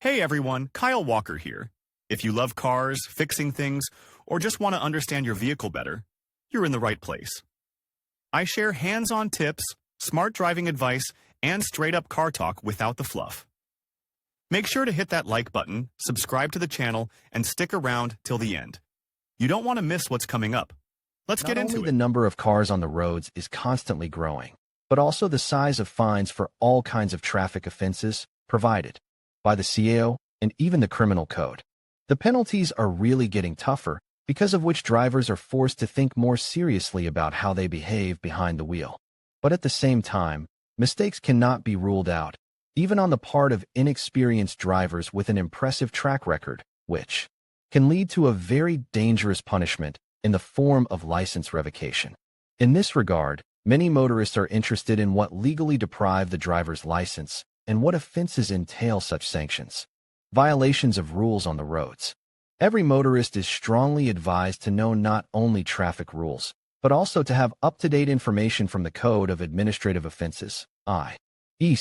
Hey everyone, Kyle Walker here. If you love cars, fixing things, or just want to understand your vehicle better, you're in the right place. I share hands-on tips, smart driving advice, and straight-up car talk without the fluff. Make sure to hit that like button, subscribe to the channel, and stick around till the end. You don't want to miss what's coming up. Let's get into it. Not only the number of cars on the roads is constantly growing, but also the size of fines for all kinds of traffic offenses provided by the CAO and even the criminal code. The penalties are really getting tougher, because of which drivers are forced to think more seriously about how they behave behind the wheel. But at the same time, mistakes cannot be ruled out, even on the part of inexperienced drivers with an impressive track record, which can lead to a very dangerous punishment in the form of license revocation. In this regard, many motorists are interested in what legally deprive the driver's license and what offenses entail such sanctions. Violations of rules on the roads. Every motorist is strongly advised to know not only traffic rules, but also to have up-to-date information from the Code of Administrative Offenses, i.e.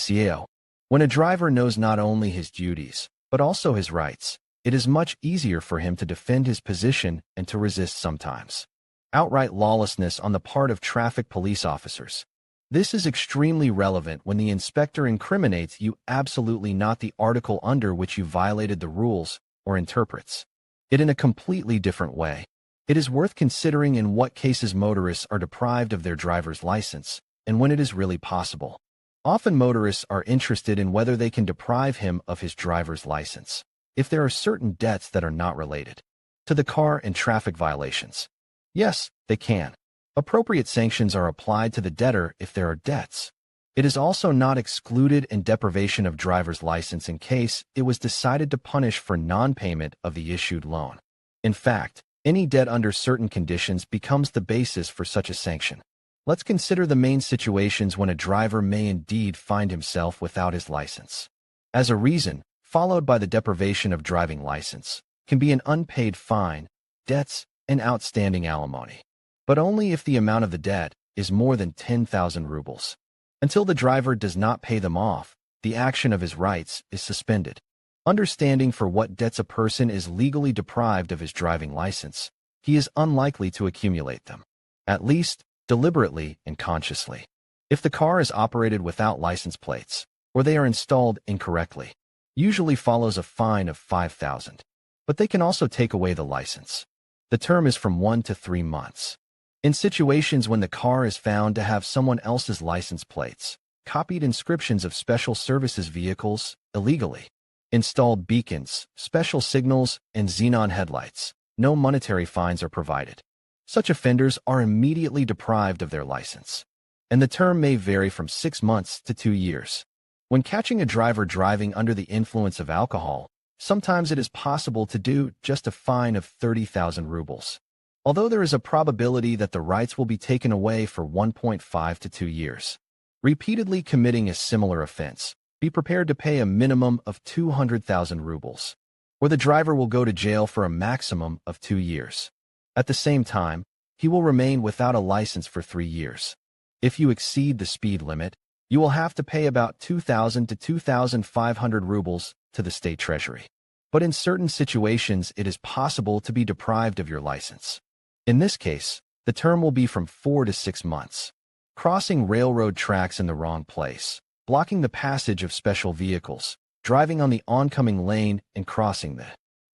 When a driver knows not only his duties, but also his rights, it is much easier for him to defend his position and to resist sometimes outright lawlessness on the part of traffic police officers. This is extremely relevant when the inspector incriminates you absolutely not the article under which you violated the rules or interprets it in a completely different way. It is worth considering in what cases motorists are deprived of their driver's license and when it is really possible. Often motorists are interested in whether they can deprive him of his driver's license if there are certain debts that are not related to the car and traffic violations. Yes, they can. Appropriate sanctions are applied to the debtor if there are debts. It is also not excluded in deprivation of driver's license in case it was decided to punish for non-payment of the issued loan. In fact, any debt under certain conditions becomes the basis for such a sanction. Let's consider the main situations when a driver may indeed find himself without his license. As a reason, followed by the deprivation of driving license, can be an unpaid fine, debts, and outstanding alimony. But only if the amount of the debt is more than 10,000 rubles. Until the driver does not pay them off, the action of his rights is suspended. Understanding for what debts a person is legally deprived of his driving license, he is unlikely to accumulate them, at least deliberately and consciously. If the car is operated without license plates, or they are installed incorrectly, usually follows a fine of 5,000. But they can also take away the license. The term is from 1 to 3 months. In situations when the car is found to have someone else's license plates, copied inscriptions of special services vehicles, illegally installed beacons, special signals, and xenon headlights, no monetary fines are provided. Such offenders are immediately deprived of their license, and the term may vary from 6 months to 2 years. When catching a driver driving under the influence of alcohol, sometimes it is possible to do just a fine of 30,000 rubles. Although there is a probability that the rights will be taken away for 1.5 to 2 years. Repeatedly committing a similar offense, be prepared to pay a minimum of 200,000 rubles, or the driver will go to jail for a maximum of 2 years. At the same time, he will remain without a license for 3 years. If you exceed the speed limit, you will have to pay about 2,000 to 2,500 rubles to the state treasury. But in certain situations, it is possible to be deprived of your license. In this case, the term will be from 4 to 6 months. Crossing railroad tracks in the wrong place, blocking the passage of special vehicles, driving on the oncoming lane and crossing the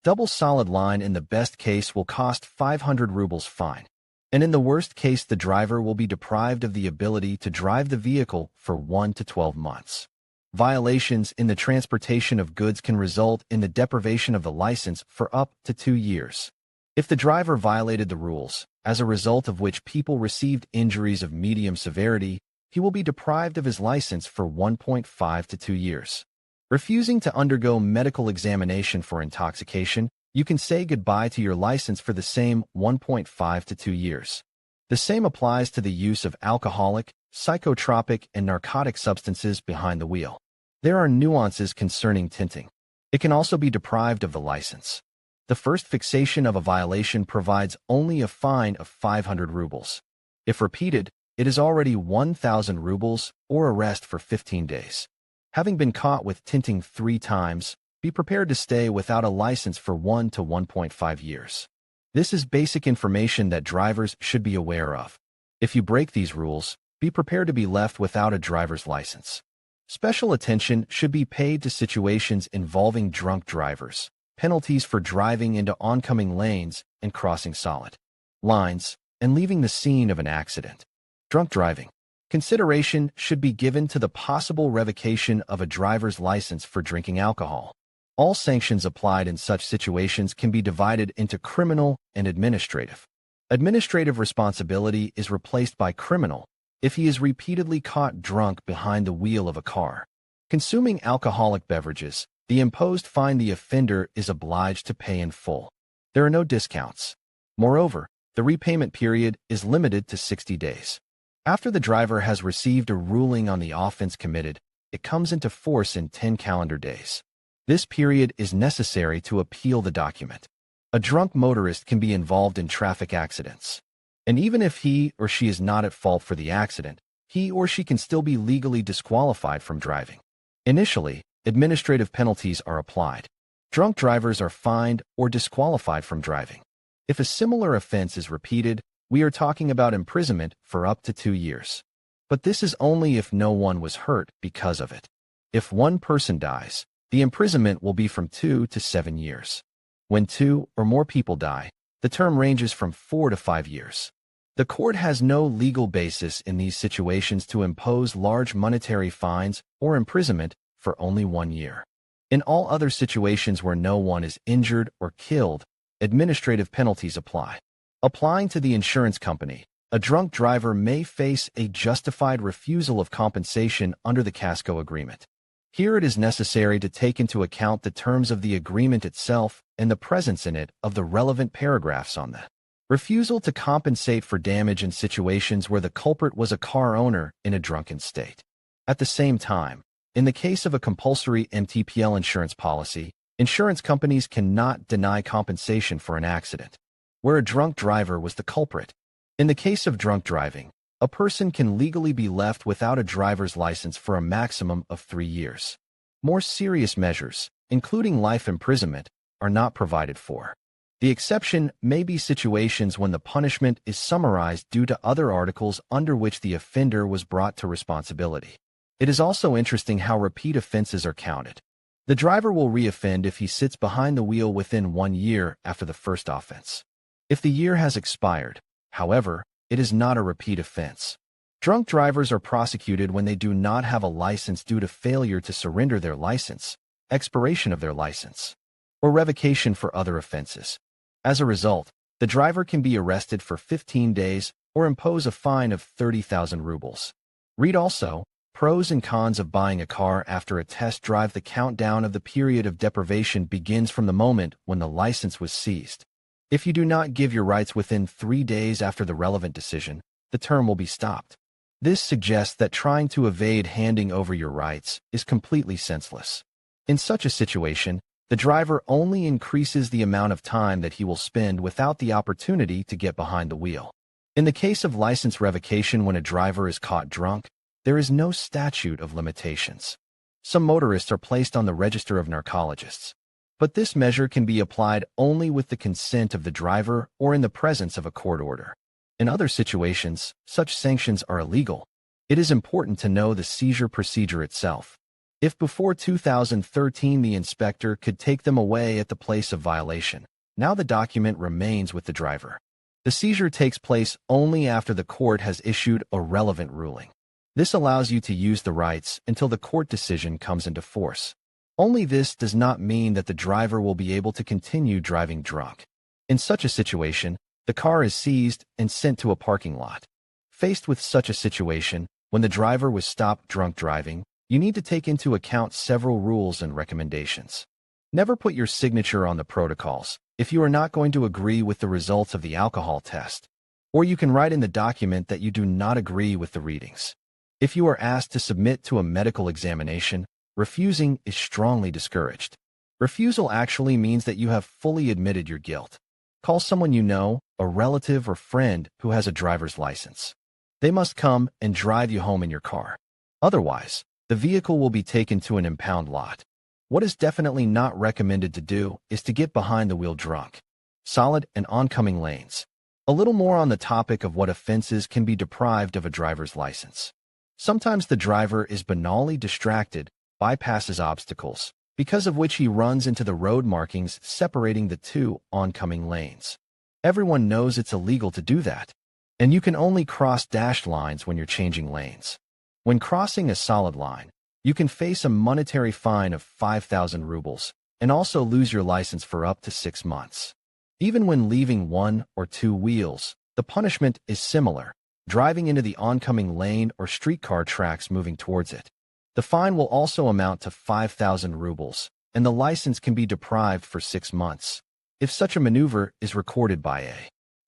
double solid line in the best case will cost 500 rubles fine. And in the worst case, the driver will be deprived of the ability to drive the vehicle for 1 to 12 months. Violations in the transportation of goods can result in the deprivation of the license for up to 2 years. If the driver violated the rules, as a result of which people received injuries of medium severity, he will be deprived of his license for 1.5 to 2 years. Refusing to undergo medical examination for intoxication, you can say goodbye to your license for the same 1.5 to 2 years. The same applies to the use of alcoholic, psychotropic, and narcotic substances behind the wheel. There are nuances concerning tinting. It can also be deprived of the license. The first fixation of a violation provides only a fine of 500 rubles. If repeated, it is already 1,000 rubles or arrest for 15 days. Having been caught with tinting 3 times, be prepared to stay without a license for 1 to 1.5 years. This is basic information that drivers should be aware of. If you break these rules, be prepared to be left without a driver's license. Special attention should be paid to situations involving drunk drivers, penalties for driving into oncoming lanes and crossing solid lines, and leaving the scene of an accident. Drunk driving. Consideration should be given to the possible revocation of a driver's license for drinking alcohol. All sanctions applied in such situations can be divided into criminal and administrative. Administrative responsibility is replaced by criminal if he is repeatedly caught drunk behind the wheel of a car. Consuming alcoholic beverages, the imposed fine the offender is obliged to pay in full. There are no discounts. Moreover, the repayment period is limited to 60 days. After the driver has received a ruling on the offense committed, it comes into force in 10 calendar days. This period is necessary to appeal the document. A drunk motorist can be involved in traffic accidents. And even if he or she is not at fault for the accident, he or she can still be legally disqualified from driving. Initially, administrative penalties are applied. Drunk drivers are fined or disqualified from driving. If a similar offense is repeated, we are talking about imprisonment for up to 2 years. But this is only if no one was hurt because of it. If one person dies, the imprisonment will be from 2 to 7 years. When 2 or more people die, the term ranges from 4 to 5 years. The court has no legal basis in these situations to impose large monetary fines or imprisonment for only 1 year. In all other situations where no one is injured or killed, administrative penalties apply. Applying to the insurance company, a drunk driver may face a justified refusal of compensation under the Casco Agreement. Here it is necessary to take into account the terms of the agreement itself and the presence in it of the relevant paragraphs on the refusal to compensate for damage in situations where the culprit was a car owner in a drunken state. At the same time, in the case of a compulsory MTPL insurance policy, insurance companies cannot deny compensation for an accident where a drunk driver was the culprit. In the case of drunk driving, a person can legally be left without a driver's license for a maximum of 3 years. More serious measures, including life imprisonment, are not provided for. The exception may be situations when the punishment is summarized due to other articles under which the offender was brought to responsibility. It is also interesting how repeat offenses are counted. The driver will reoffend if he sits behind the wheel within 1 year after the first offense. If the year has expired, however, it is not a repeat offense. Drunk drivers are prosecuted when they do not have a license due to failure to surrender their license, expiration of their license, or revocation for other offenses. As a result, the driver can be arrested for 15 days or impose a fine of 30,000 rubles. Read also, Pros and cons of buying a car after a test drive. The countdown of the period of deprivation begins from the moment when the license was seized. If you do not give your rights within 3 days after the relevant decision, the term will be stopped. This suggests that trying to evade handing over your rights is completely senseless. In such a situation, the driver only increases the amount of time that he will spend without the opportunity to get behind the wheel. In the case of license revocation when a driver is caught drunk, there is no statute of limitations. Some motorists are placed on the register of narcologists. But this measure can be applied only with the consent of the driver or in the presence of a court order. In other situations, such sanctions are illegal. It is important to know the seizure procedure itself. If before 2013 the inspector could take them away at the place of violation, now the document remains with the driver. The seizure takes place only after the court has issued a relevant ruling. This allows you to use the rights until the court decision comes into force. Only this does not mean that the driver will be able to continue driving drunk. In such a situation, the car is seized and sent to a parking lot. Faced with such a situation, when the driver was stopped drunk driving, you need to take into account several rules and recommendations. Never put your signature on the protocols if you are not going to agree with the results of the alcohol test, or you can write in the document that you do not agree with the readings. If you are asked to submit to a medical examination, refusing is strongly discouraged. Refusal actually means that you have fully admitted your guilt. Call someone you know, a relative or friend who has a driver's license. They must come and drive you home in your car. Otherwise, the vehicle will be taken to an impound lot. What is definitely not recommended to do is to get behind the wheel drunk. Solid and oncoming lanes. A little more on the topic of what offenses can be deprived of a driver's license. Sometimes the driver is banally distracted, bypasses obstacles, because of which he runs into the road markings separating the two oncoming lanes. Everyone knows it's illegal to do that, and you can only cross dashed lines when you're changing lanes. When crossing a solid line, you can face a monetary fine of 5,000 rubles and also lose your license for up to 6 months. Even when leaving one or two wheels, the punishment is similar, driving into the oncoming lane or streetcar tracks moving towards it. The fine will also amount to 5,000 rubles, and the license can be deprived for 6 months. If such a maneuver is recorded by a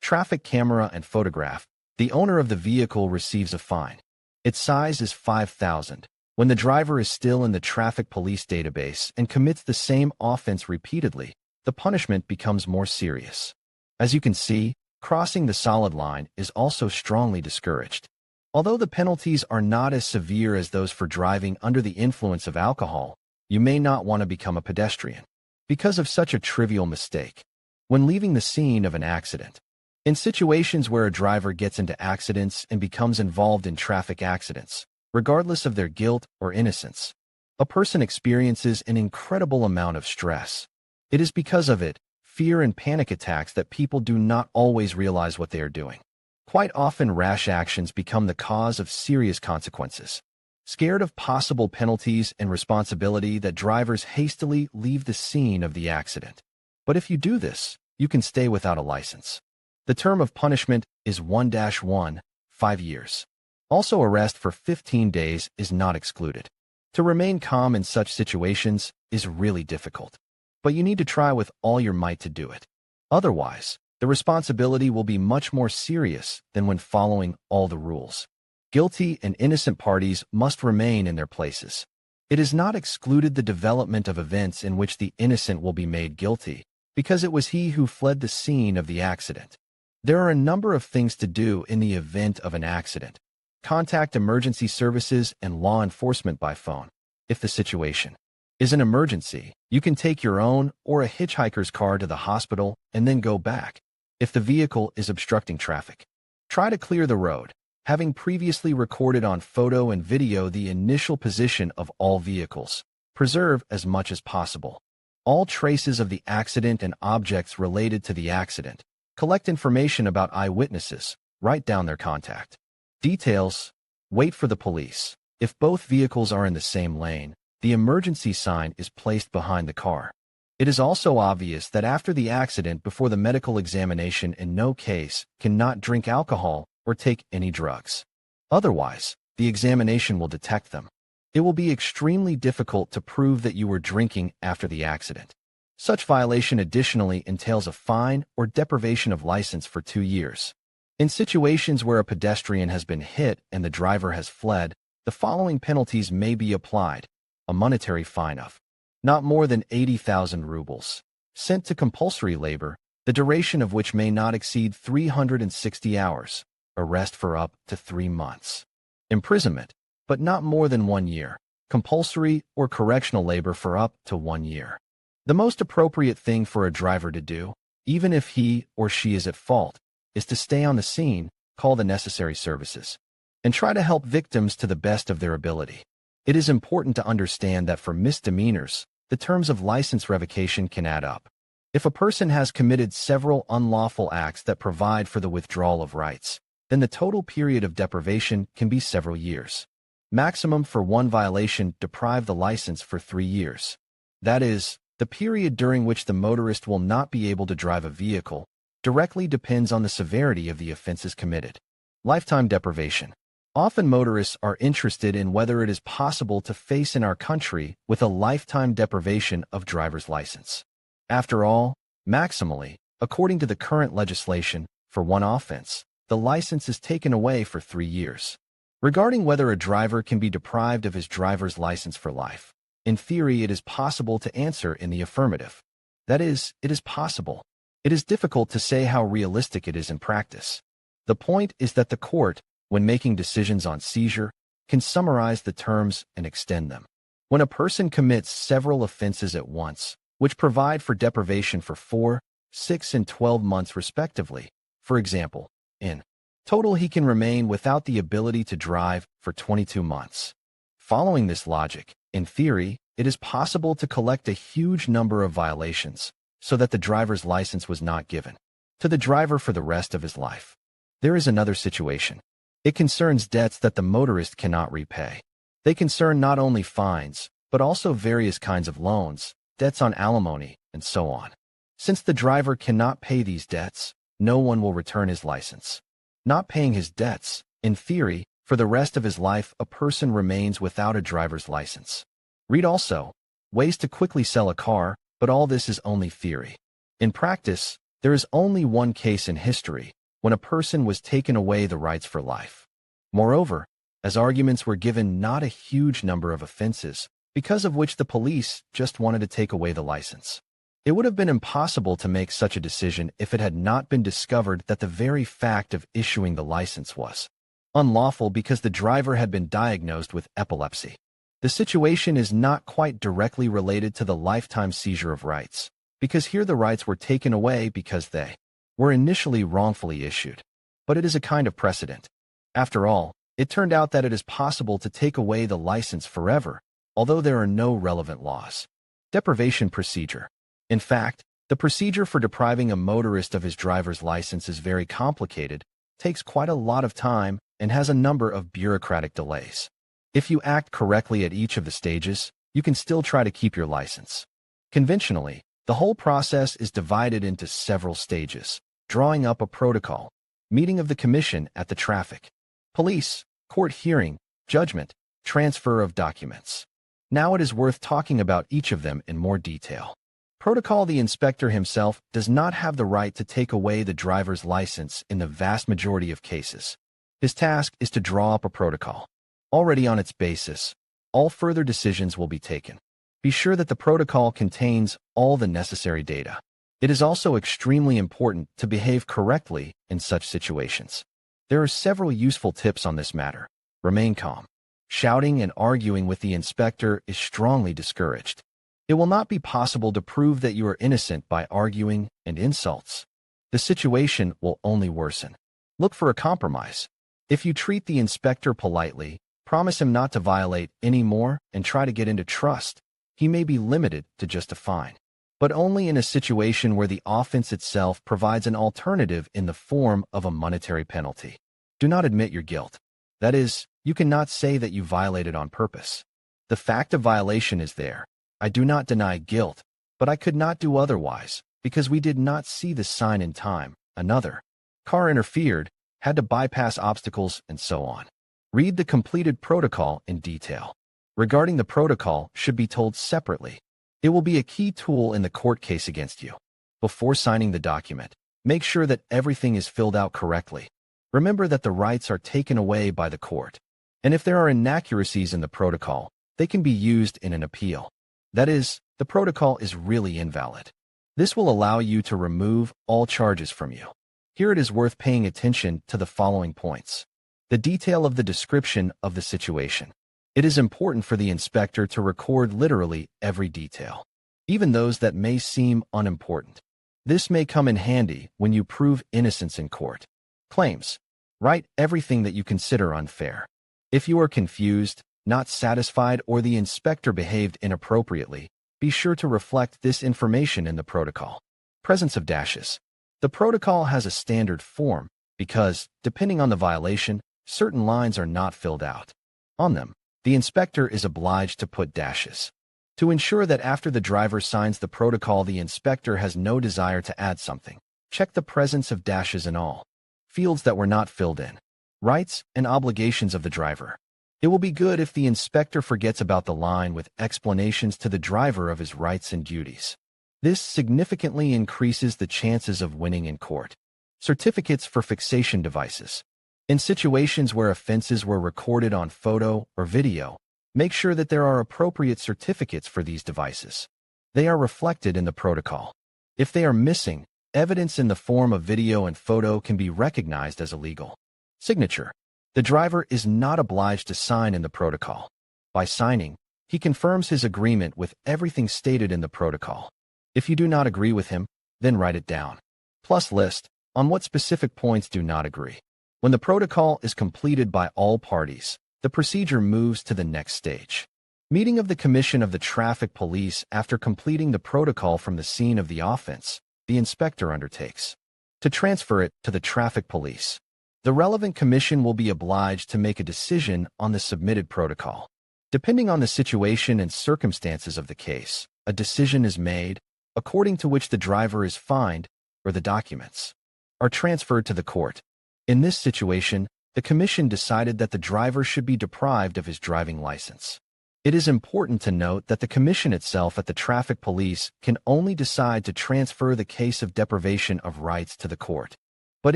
traffic camera and photograph, the owner of the vehicle receives a fine. Its size is 5,000. When the driver is still in the traffic police database and commits the same offense repeatedly, the punishment becomes more serious. As you can see, crossing the solid line is also strongly discouraged. Although the penalties are not as severe as those for driving under the influence of alcohol, you may not want to become a pedestrian because of such a trivial mistake. When leaving the scene of an accident, in situations where a driver gets into accidents and becomes involved in traffic accidents, regardless of their guilt or innocence, a person experiences an incredible amount of stress. It is because of it, fear and panic attacks, that people do not always realize what they are doing. Quite often, rash actions become the cause of serious consequences. Scared of possible penalties and responsibility, that drivers hastily leave the scene of the accident. But if you do this, you can stay without a license. The term of punishment is 1-1, 5 years. Also, arrest for 15 days is not excluded. To remain calm in such situations is really difficult, but you need to try with all your might to do it. Otherwise, the responsibility will be much more serious than when following all the rules. Guilty and innocent parties must remain in their places. It is not excluded the development of events in which the innocent will be made guilty, because it was he who fled the scene of the accident. There are a number of things to do in the event of an accident. Contact emergency services and law enforcement by phone. If the situation is an emergency, you can take your own or a hitchhiker's car to the hospital and then go back. If the vehicle is obstructing traffic, try to clear the road, having previously recorded on photo and video the initial position of all vehicles. Preserve as much as possible all traces of the accident and objects related to the accident. Collect information about eyewitnesses. Write down their contact details. Wait for the police. If both vehicles are in the same lane, the emergency sign is placed behind the car. It is also obvious that after the accident, before the medical examination, in no case cannot drink alcohol or take any drugs. Otherwise, the examination will detect them. It will be extremely difficult to prove that you were drinking after the accident. Such violation additionally entails a fine or deprivation of license for 2 years. In situations where a pedestrian has been hit and the driver has fled, the following penalties may be applied. A monetary fine of not more than 80,000 rubles, sent to compulsory labor, the duration of which may not exceed 360 hours, arrest for up to 3 months. Imprisonment, but not more than 1 year, compulsory or correctional labor for up to 1 year. The most appropriate thing for a driver to do, even if he or she is at fault, is to stay on the scene, call the necessary services, and try to help victims to the best of their ability. It is important to understand that for misdemeanors, the terms of license revocation can add up. If a person has committed several unlawful acts that provide for the withdrawal of rights, then the total period of deprivation can be several years. Maximum for one violation, deprive the license for 3 years. That is, the period during which the motorist will not be able to drive a vehicle directly depends on the severity of the offenses committed. Lifetime deprivation. Often motorists are interested in whether it is possible to face in our country with a lifetime deprivation of driver's license. After all, maximally, according to the current legislation, for one offense, the license is taken away for 3 years. Regarding whether a driver can be deprived of his driver's license for life, in theory it is possible to answer in the affirmative. That is, it is possible. It is difficult to say how realistic it is in practice. The point is that the court, when making decisions on seizure, can summarize the terms and extend them. When a person commits several offenses at once, which provide for deprivation for 4, 6, and 12 months respectively, for example, in total he can remain without the ability to drive for 22 months. Following this logic, in theory, it is possible to collect a huge number of violations so that the driver's license was not given to the driver for the rest of his life. There is another situation. It concerns debts that the motorist cannot repay. They concern not only fines, but also various kinds of loans, debts on alimony, and so on. Since the driver cannot pay these debts, no one will return his license. Not paying his debts, in theory, for the rest of his life a person remains without a driver's license. Read also, ways to quickly sell a car, but all this is only theory. In practice, there is only one case in history when a person was taken away the rights for life. Moreover, as arguments were given not a huge number of offenses, because of which the police just wanted to take away the license. It would have been impossible to make such a decision if it had not been discovered that the very fact of issuing the license was unlawful because the driver had been diagnosed with epilepsy. The situation is not quite directly related to the lifetime seizure of rights, because here the rights were taken away because they were initially wrongfully issued. But it is a kind of precedent. After all, it turned out that it is possible to take away the license forever, although there are no relevant laws. Deprivation procedure. In fact, the procedure for depriving a motorist of his driver's license is very complicated, takes quite a lot of time, and has a number of bureaucratic delays. If you act correctly at each of the stages, you can still try to keep your license. Conventionally, the whole process is divided into several stages: drawing up a protocol, meeting of the commission at the traffic, police, court hearing, judgment, transfer of documents. Now it is worth talking about each of them in more detail. Protocol. The inspector himself does not have the right to take away the driver's license in the vast majority of cases. His task is to draw up a protocol. Already on its basis, all further decisions will be taken. Be sure that the protocol contains all the necessary data. It is also extremely important to behave correctly in such situations. There are several useful tips on this matter. Remain calm. Shouting and arguing with the inspector is strongly discouraged. It will not be possible to prove that you are innocent by arguing and insults. The situation will only worsen. Look for a compromise. If you treat the inspector politely, promise him not to violate any more, and try to get into trust, he may be limited to just a fine, but only in a situation where the offense itself provides an alternative in the form of a monetary penalty. Do not admit your guilt. That is, you cannot say that you violated on purpose. The fact of violation is there. I do not deny guilt, but I could not do otherwise, because we did not see the sign in time. Another car interfered, had to bypass obstacles, and so on. Read the completed protocol in detail. Regarding the protocol should be told separately. It will be a key tool in the court case against you. Before signing the document, make sure that everything is filled out correctly. Remember that the rights are taken away by the court, and if there are inaccuracies in the protocol, they can be used in an appeal. That is, the protocol is really invalid. This will allow you to remove all charges from you. Here it is worth paying attention to the following points. The detail of the description of the situation. It is important for the inspector to record literally every detail, even those that may seem unimportant. This may come in handy when you prove innocence in court. Claims. Write everything that you consider unfair. If you are confused, not satisfied, or the inspector behaved inappropriately, be sure to reflect this information in the protocol. Presence of dashes. The protocol has a standard form because, depending on the violation, certain lines are not filled out. On them, the inspector is obliged to put dashes. To ensure that after the driver signs the protocol the inspector has no desire to add something, check the presence of dashes in all fields that were not filled in. Rights and obligations of the driver. It will be good if the inspector forgets about the line with explanations to the driver of his rights and duties. This significantly increases the chances of winning in court. Certificates for fixation devices. In situations where offenses were recorded on photo or video, make sure that there are appropriate certificates for these devices. They are reflected in the protocol. If they are missing, evidence in the form of video and photo can be recognized as illegal. Signature. The driver is not obliged to sign in the protocol. By signing, He confirms his agreement with everything stated in the protocol. If you do not agree with him, then write it down. Plus list on what specific points do not agree. When the protocol is completed by all parties, the procedure moves to the next stage. Meeting of the Commission of the Traffic Police. After completing the protocol from the scene of the offense, the inspector undertakes to transfer it to the traffic police. The relevant commission will be obliged to make a decision on the submitted protocol. Depending on the situation and circumstances of the case, a decision is made, according to which the driver is fined or the documents are transferred to the court. In this situation, the commission decided that the driver should be deprived of his driving license. It is important to note that the commission itself at the traffic police can only decide to transfer the case of deprivation of rights to the court, but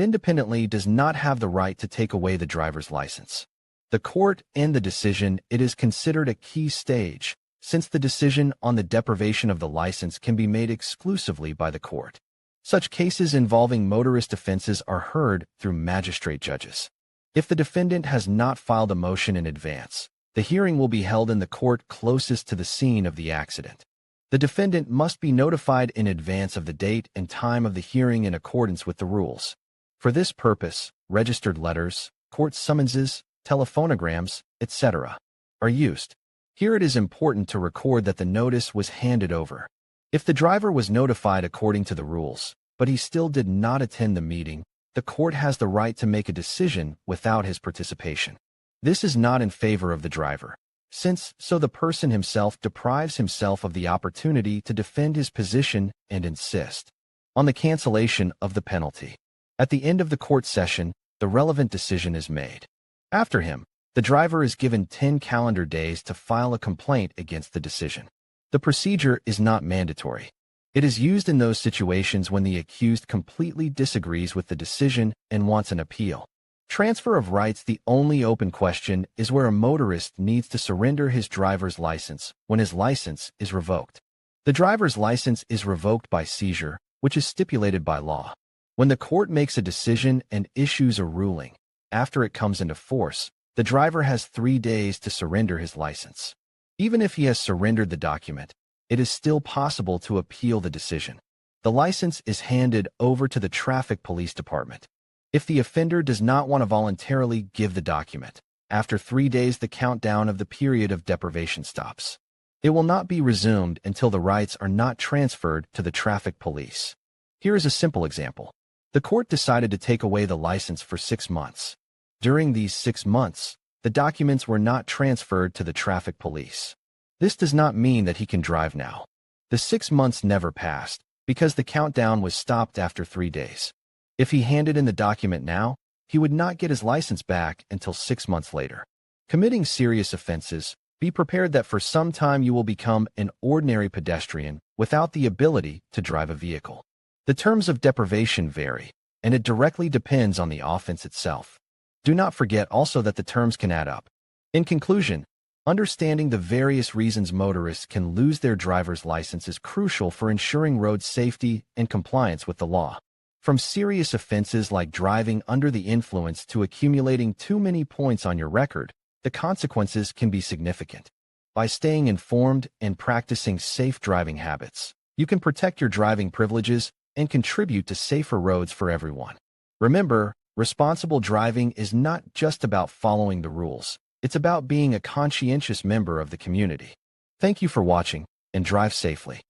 independently does not have the right to take away the driver's license. The court and the decision, it is considered a key stage, since the decision on the deprivation of the license can be made exclusively by the court. Such cases involving motorist offenses are heard through magistrate judges. If the defendant has not filed a motion in advance, the hearing will be held in the court closest to the scene of the accident. The defendant must be notified in advance of the date and time of the hearing in accordance with the rules. For this purpose, registered letters, court summonses, telephonograms, etc. are used. Here it is important to record that the notice was handed over. If the driver was notified according to the rules, but he still did not attend the meeting, the court has the right to make a decision without his participation. This is not in favor of the driver, since the person himself deprives himself of the opportunity to defend his position and insist on the cancellation of the penalty. At the end of the court session, the relevant decision is made. After him, the driver is given 10 calendar days to file a complaint against the decision. The procedure is not mandatory. It is used in those situations when the accused completely disagrees with the decision and wants an appeal. Transfer of rights. The only open question is where a motorist needs to surrender his driver's license when his license is revoked. The driver's license is revoked by seizure, which is stipulated by law. When the court makes a decision and issues a ruling, after it comes into force, the driver has 3 days to surrender his license. Even if he has surrendered the document, it is still possible to appeal the decision. The license is handed over to the traffic police department. If the offender does not want to voluntarily give the document, after 3 days the countdown of the period of deprivation stops. It will not be resumed until the rights are not transferred to the traffic police. Here is a simple example. The court decided to take away the license for 6 months. During these 6 months, the documents were not transferred to the traffic police. This does not mean that he can drive now. The 6 months never passed, because the countdown was stopped after 3 days. If he handed in the document now, he would not get his license back until 6 months later. Committing serious offenses, be prepared that for some time you will become an ordinary pedestrian without the ability to drive a vehicle. The terms of deprivation vary, and it directly depends on the offense itself. Do not forget also that the terms can add up. In conclusion, understanding the various reasons motorists can lose their driver's license is crucial for ensuring road safety and compliance with the law. From serious offenses like driving under the influence to accumulating too many points on your record, the consequences can be significant. By staying informed and practicing safe driving habits, you can protect your driving privileges and contribute to safer roads for everyone. Remember, responsible driving is not just about following the rules. It's about being a conscientious member of the community. Thank you for watching, and drive safely.